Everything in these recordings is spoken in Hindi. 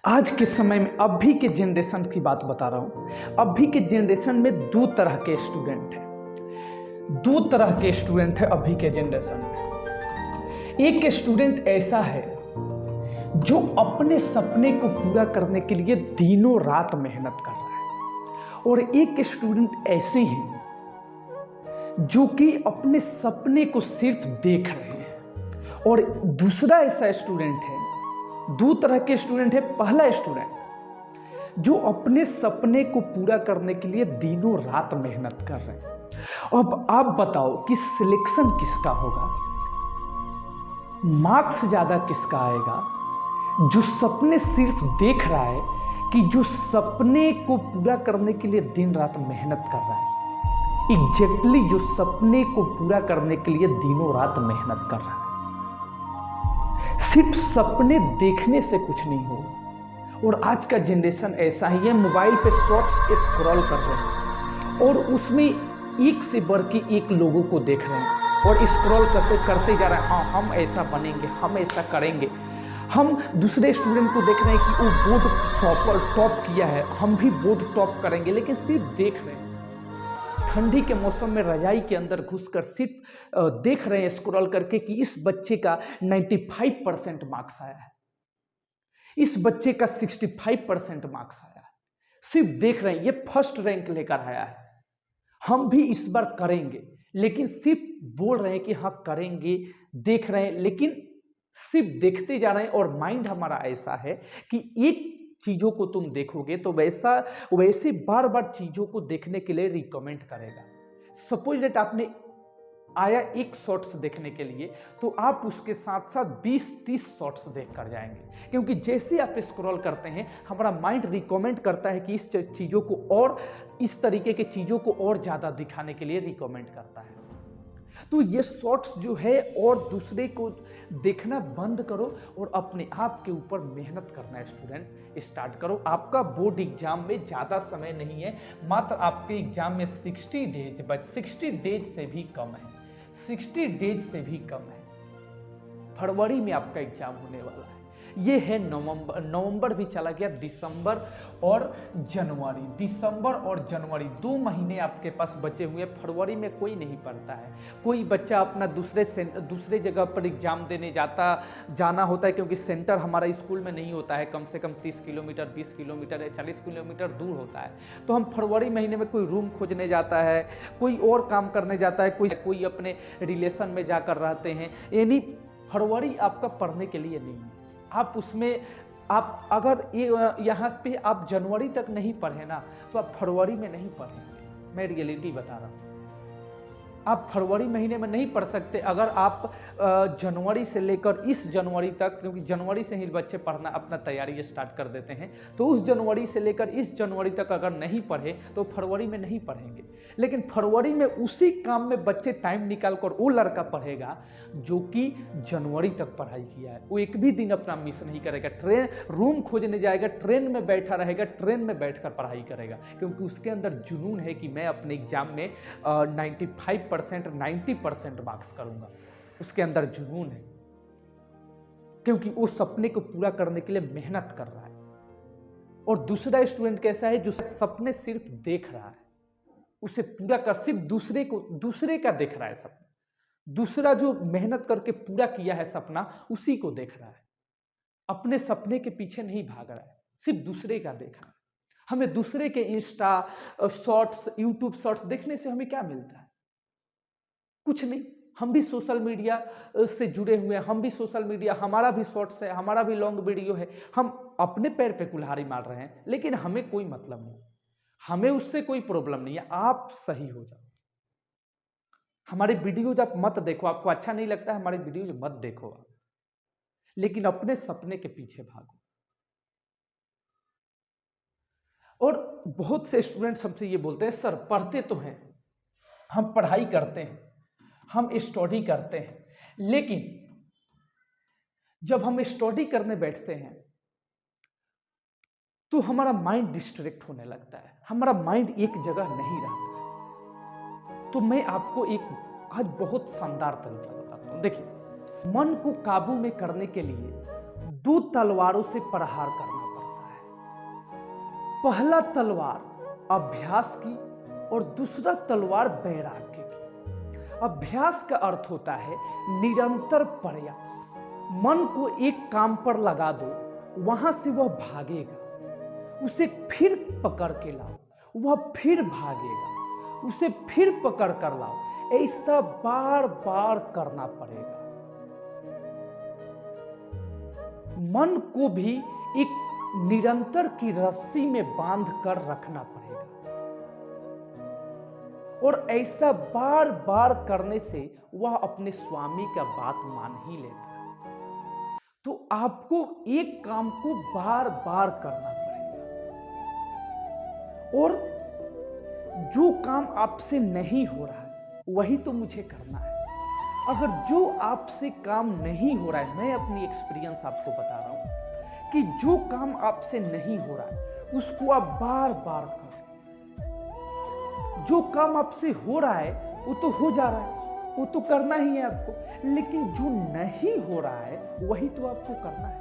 आज के समय में अभी के जनरेशन की बात बता रहा हूँ। अभी के जनरेशन में दो तरह के स्टूडेंट हैं। दो तरह के स्टूडेंट हैं अभी के जनरेशन में। एक स्टूडेंट ऐसा है जो अपने सपने को पूरा करने के लिए दिनों रात मेहनत कर रहा है, और एक स्टूडेंट ऐसे हैं जो कि अपने सपने को सिर्फ देख रहे हैं। और दूसरा ऐसा स्टूडेंट है, दो तरह के स्टूडेंट है। पहला स्टूडेंट जो अपने सपने को पूरा करने के लिए दिनों रात मेहनत कर रहे हैं। अब आप बताओ कि सिलेक्शन किसका होगा, मार्क्स ज्यादा किसका आएगा? जो सपने सिर्फ देख रहा है कि जो सपने को पूरा करने के लिए दिन रात मेहनत कर रहा है। एग्जैक्टली जो सपने को पूरा करने के लिए दिनों रात मेहनत कर रहा है। सिर्फ सपने देखने से कुछ नहीं हो। और आज का जनरेशन ऐसा ही है, मोबाइल पे शॉर्ट्स स्क्रॉल कर रहे हैं और उसमें एक से बढ़ के एक लोगों को देख रहे हैं और स्क्रॉल करते करते जा रहे हैं। हाँ, हम ऐसा बनेंगे, हम ऐसा करेंगे। हम दूसरे स्टूडेंट को देख रहे हैं कि वो बोर्ड टॉप किया है, हम भी बोर्ड टॉप करेंगे, लेकिन सिर्फ देख रहे हैं। ठंडी के मौसम में रजाई के अंदर घुसकर सिर्फ देख रहे हैं स्क्रॉल करके कि इस बच्चे का 95% मार्क्स आया है, इस बच्चे का 65% मार्क्स आया है। सिर्फ देख रहे हैं ये फर्स्ट रैंक लेकर आया है, हम भी इस बार करेंगे। लेकिन सिर्फ बोल रहे हैं कि हाँ करेंगे, देख रहे हैं, लेकिन सिर्फ देखते जा रहे हैं। और माइंड हमारा ऐसा है कि एक चीजों को तुम देखोगे तो वैसे बार बार चीजों को देखने के लिए रिकमेंड करेगा। सपोज दैट आपने आया एक शॉर्ट्स देखने के लिए, तो आप उसके साथ साथ 20-30 शॉर्ट्स देख कर जाएंगे, क्योंकि जैसे आप स्क्रॉल करते हैं हमारा माइंड रिकमेंड करता है कि इस चीजों को और इस तरीके के चीजों को और ज्यादा दिखाने के लिए रिकमेंड करता है। तो ये शॉर्ट्स जो है, और दूसरे को देखना बंद करो और अपने आप के ऊपर मेहनत करना स्टूडेंट स्टार्ट करो। आपका बोर्ड एग्जाम में ज़्यादा समय नहीं है, मात्र आपके एग्जाम में 60 डेज, बट 60 डेज से भी कम है, 60 डेज से भी कम है। फरवरी में आपका एग्जाम होने वाला है। ये है नवंबर भी चला गया, दिसंबर और जनवरी 2 महीने आपके पास बचे हुए। फरवरी में कोई नहीं पढ़ता है। कोई बच्चा अपना दूसरे जगह पर एग्जाम देने जाना होता है, क्योंकि सेंटर हमारा स्कूल में नहीं होता है, कम से कम 30 किलोमीटर 20 किलोमीटर या 40 किलोमीटर दूर होता है। तो हम फरवरी महीने में कोई रूम खोजने जाता है, कोई और काम करने जाता है, कोई अपने रिलेशन में जाकर रहते हैं। यानी फरवरी आपका पढ़ने के लिए नहीं है। आप उसमें आप अगर यहाँ पे आप जनवरी तक नहीं पढ़े ना, तो आप फरवरी में नहीं पढ़ेंगे। मैं रियलिटी बता रहा हूँ, आप फरवरी महीने में नहीं पढ़ सकते। अगर आप जनवरी से लेकर इस जनवरी तक, क्योंकि जनवरी से ही बच्चे पढ़ना अपना तैयारी स्टार्ट कर देते हैं, तो उस जनवरी से लेकर इस जनवरी तक अगर नहीं पढ़े तो फरवरी में नहीं पढ़ेंगे। लेकिन फरवरी में उसी काम में बच्चे टाइम निकाल कर वो लड़का पढ़ेगा जो कि जनवरी तक पढ़ाई किया है। वो एक भी दिन अपना मिस नहीं करेगा। रूम खोजने जाएगा, ट्रेन में बैठा रहेगा, ट्रेन में बैठकर पढ़ाई करेगा, क्योंकि उसके अंदर जुनून है कि मैं अपने एग्जाम में 95% 90% मार्क्स करूंगा। उसके अंदर जुनून है, क्योंकि वो सपने को पूरा करने के लिए मेहनत कर रहा है। और दूसरा स्टूडेंट कैसा है, जो सपने सिर्फ देख रहा है, उसे पूरा कर सिर्फ दूसरे का देख रहा है सपना। दूसरा जो मेहनत करके पूरा किया है सपना, उसी को देख रहा है, अपने सपने के पीछे नहीं भाग रहा है, सिर्फ दूसरे का देख रहा है। हमें दूसरे के इंस्टा शॉर्ट्स, यूट्यूब शॉर्ट्स देखने से हमें क्या मिलता है? कुछ नहीं। हम भी सोशल मीडिया से जुड़े हुए हैं, हम भी सोशल मीडिया, हमारा भी शॉर्ट्स है, हमारा भी लॉन्ग वीडियो है। हम अपने पैर पे कुल्हाड़ी मार रहे हैं, लेकिन हमें कोई मतलब नहीं, हमें उससे कोई प्रॉब्लम नहीं है। आप सही हो जाओ। हमारे वीडियोज आप मत देखो, आपको अच्छा नहीं लगता है हमारे वीडियोज मत देखो आप, लेकिन अपने सपने के पीछे भागो। और बहुत से स्टूडेंट्स हमसे ये बोलते हैं, सर पढ़ते तो हैं, हम पढ़ाई करते हैं, हम स्टडी करते हैं, लेकिन जब हम स्टडी करने बैठते हैं तो हमारा माइंड डिस्ट्रैक्ट होने लगता है, हमारा माइंड एक जगह नहीं रहता। तो मैं आपको एक आज बहुत शानदार तरीका बताता हूं। देखिए, मन को काबू में करने के लिए 2 तलवारों से प्रहार करना पड़ता पहला तलवार अभ्यास की और दूसरा तलवार वैराग्य की। अभ्यास का अर्थ होता है निरंतर प्रयास। मन को एक काम पर लगा दो, वहां से वह भागेगा, उसे फिर पकड़ के लाओ, वह फिर भागेगा, उसे फिर पकड़ कर लाओ, ऐसा बार बार करना पड़ेगा। मन को भी एक निरंतर की रस्सी में बांध कर रखना पड़ेगा और ऐसा बार बार करने से वह अपने स्वामी का बात मान ही लेता है। तो आपको एक काम को बार बार करना पड़ेगा और जो काम आपसे नहीं हो रहा है वही तो मुझे करना है। अगर जो आपसे काम नहीं हो रहा है, मैं अपनी एक्सपीरियंस आपको बता रहा हूं कि जो काम आपसे नहीं हो रहा है उसको आप बार बार करें। जो काम आपसे हो रहा है वो तो हो जा रहा है, वो तो करना ही है आपको, लेकिन जो नहीं हो रहा है वही तो आपको करना है।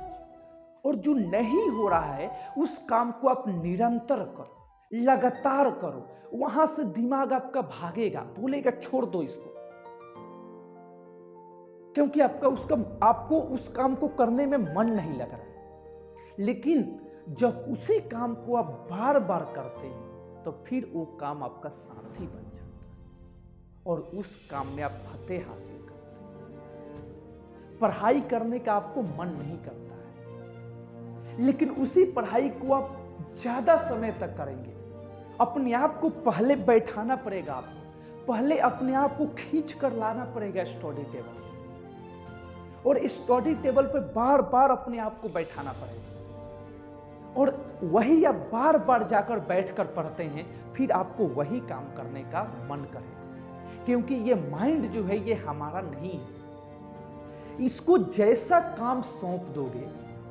और जो नहीं हो रहा है उस काम को आप निरंतर करो, लगातार करो। वहां से दिमाग आपका भागेगा, बोलेगा छोड़ दो इसको, क्योंकि आपको उस काम को करने में मन नहीं लग रहा है। लेकिन जब उसी काम को आप बार बार करते हैं तो फिर वो काम आपका साथी बन जाता है और उस काम में आप फतेह हासिल करते हैं। पढ़ाई करने का आपको मन नहीं करता है, लेकिन उसी पढ़ाई को आप ज्यादा समय तक करेंगे। अपने आप को पहले बैठाना पड़ेगा, आपको पहले अपने आप को खींच कर लाना पड़ेगा स्टडी टेबल, और स्टडी टेबल पर बार बार अपने आप को बैठाना पड़ेगा। और वही आप बार बार जाकर बैठकर पढ़ते हैं, फिर आपको वही काम करने का मन करेगा, क्योंकि ये माइंड जो है ये हमारा नहीं है। इसको जैसा काम सौंप दोगे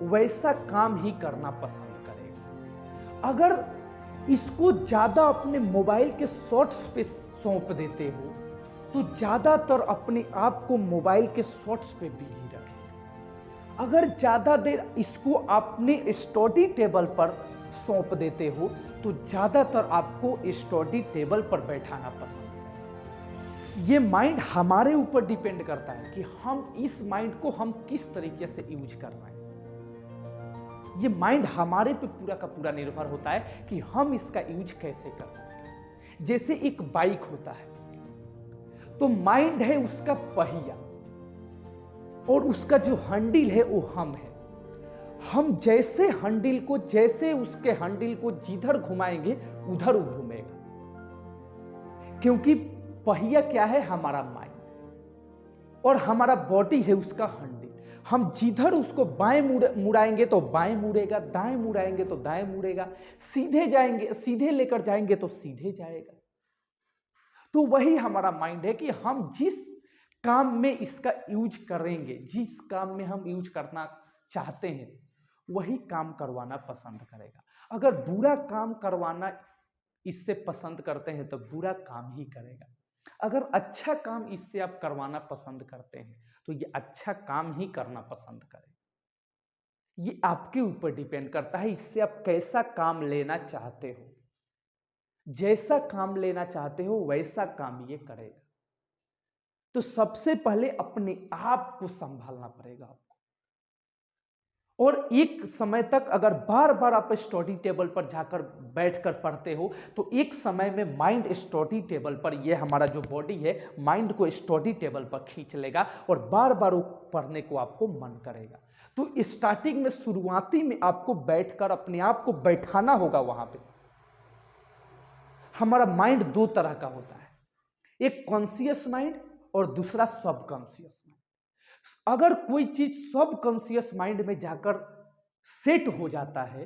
वैसा काम ही करना पसंद करेगा। अगर इसको ज्यादा अपने मोबाइल के शॉर्ट्स पे सौंप देते हो तो ज्यादातर अपने आप को मोबाइल के शॉर्ट्स पे बिजी रखेगा। अगर ज्यादा देर इसको अपने स्टडी टेबल पर सौंप देते हो तो ज्यादातर आपको स्टडी टेबल पर बैठाना पसंद है। ये माइंड हमारे ऊपर डिपेंड करता है कि हम इस माइंड को हम किस तरीके से यूज कर रहे हैं। ये माइंड हमारे पे पूरा का पूरा निर्भर होता है कि हम इसका यूज कैसे कर रहे हैं। जैसे एक बाइक होता है तो माइंड है उसका पहिया और उसका जो हैंडल है वो हम है। हम जैसे उसके हैंडल को जिधर घुमाएंगे उधर वो घूमेगा, क्योंकि पहिया क्या है, हमारा माइंड, और हमारा बॉडी है उसका हैंडल। हम जिधर उसको बाएं मुड़ाएंगे तो बाएं मुड़ेगा, दाएं मुड़ाएंगे तो दाएं मुड़ेगा, सीधे लेकर जाएंगे तो सीधे जाएगा। तो वही हमारा माइंड है कि हम जिस काम में इसका यूज करेंगे, जिस काम में हम यूज करना चाहते हैं वही काम करवाना पसंद करेगा। अगर बुरा काम करवाना इससे पसंद करते हैं तो बुरा काम ही करेगा। अगर अच्छा काम इससे आप करवाना पसंद करते हैं तो ये अच्छा काम ही करना पसंद करेगा। ये आपके ऊपर डिपेंड करता है इससे आप कैसा काम लेना चाहते हो। जैसा काम लेना चाहते हो वैसा काम ये करेगा। तो सबसे पहले अपने आप को संभालना पड़ेगा आपको। और एक समय तक अगर बार बार आप स्टडी टेबल पर जाकर बैठकर पढ़ते हो तो एक समय में माइंड स्टडी टेबल पर, ये हमारा जो बॉडी है माइंड को स्टडी टेबल पर खींच लेगा और बार बार वो पढ़ने को आपको मन करेगा। तो स्टार्टिंग में, शुरुआती में आपको बैठकर अपने आप को बैठाना होगा वहां पे। हमारा माइंड दो तरह का होता है, एक कॉन्शियस माइंड और दूसरा सबकॉन्शियस माइंड। अगर कोई चीज सबकॉन्शियस माइंड में जाकर सेट हो जाता है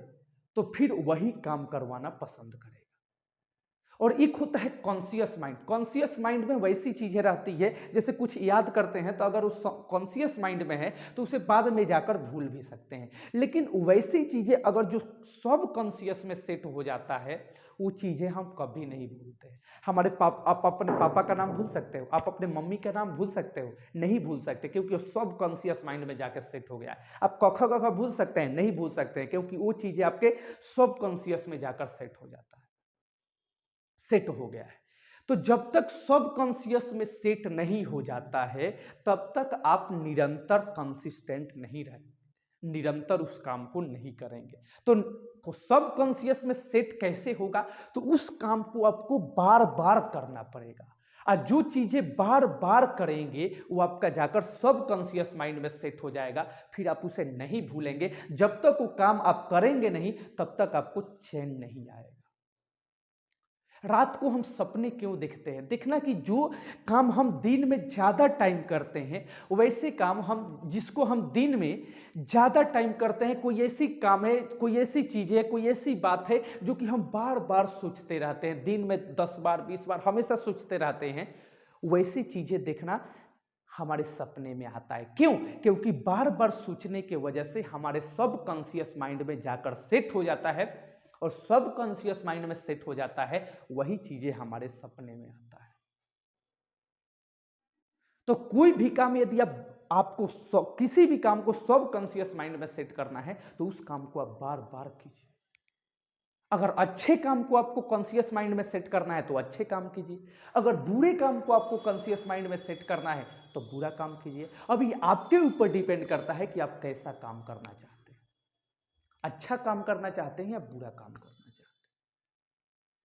तो फिर वही काम करवाना पसंद करेगा। और एक होता है कॉन्शियस माइंड। कॉन्शियस माइंड में वैसी चीजें रहती है जैसे कुछ याद करते हैं तो अगर उस कॉन्शियस माइंड में है तो उसे बाद में जाकर भूल भी सकते हैं, लेकिन वैसी चीजें अगर जो सब कॉन्शियस में सेट हो जाता है वो चीजें हम कभी नहीं भूलते हैं। हमारे आप अपने पापा का नाम भूल सकते हो, आप अपने मम्मी का नाम भूल सकते हो, नहीं भूल सकते क्योंकि वो सब कॉन्शियस माइंड में जाकर सेट हो गया है। आप क ख ग घ भूल सकते हैं, नहीं भूल सकते हैं क्योंकि वो चीजें आपके सब कॉन्शियस में जाकर सेट हो जाता है, सेट हो गया है। तो जब तक सब कॉन्शियस में सेट नहीं हो जाता है तब तक आप निरंतर कंसिस्टेंट नहीं रहेंगे, निरंतर उस काम को नहीं करेंगे। तो सब कॉन्शियस में सेट कैसे होगा? तो उस काम को आपको बार बार करना पड़ेगा, और जो चीजें बार बार करेंगे वो आपका जाकर सब कॉन्शियस माइंड में सेट हो जाएगा, फिर आप उसे नहीं भूलेंगे। जब तक वो काम आप करेंगे नहीं तब तक आपको चैन नहीं आएगा। रात को हम सपने क्यों देखते हैं? देखना कि जो काम हम दिन में ज़्यादा टाइम करते हैं वैसे काम हम जिसको हम दिन में ज़्यादा टाइम करते हैं, कोई ऐसी काम है, कोई ऐसी चीज़ है, कोई ऐसी बात है जो कि हम बार बार सोचते रहते हैं, दिन में 10 बार 20 बार हमेशा सोचते रहते हैं, वैसी चीज़ें देखना हमारे सपने में आता है। क्यों? क्योंकि बार बार सोचने की वजह से हमारे सब कॉन्शियस माइंड में जाकर सेट हो जाता है, और सब कॉन्शियस माइंड में सेट हो जाता है, वही चीजें हमारे सपने में आता है। तो कोई भी काम यदि आपको किसी भी काम को सब कॉन्शियस माइंड में सेट करना है तो उस काम को आप बार बार कीजिए। अगर अच्छे काम को आपको कॉन्शियस माइंड में सेट करना है तो अच्छे काम कीजिए, अगर बुरे काम को आपको कॉन्शियस माइंड में सेट करना है तो बुरा काम कीजिए। अभी आपके ऊपर डिपेंड करता है कि आप कैसा काम करना चाहते हैं, अच्छा काम करना चाहते हैं या बुरा काम करना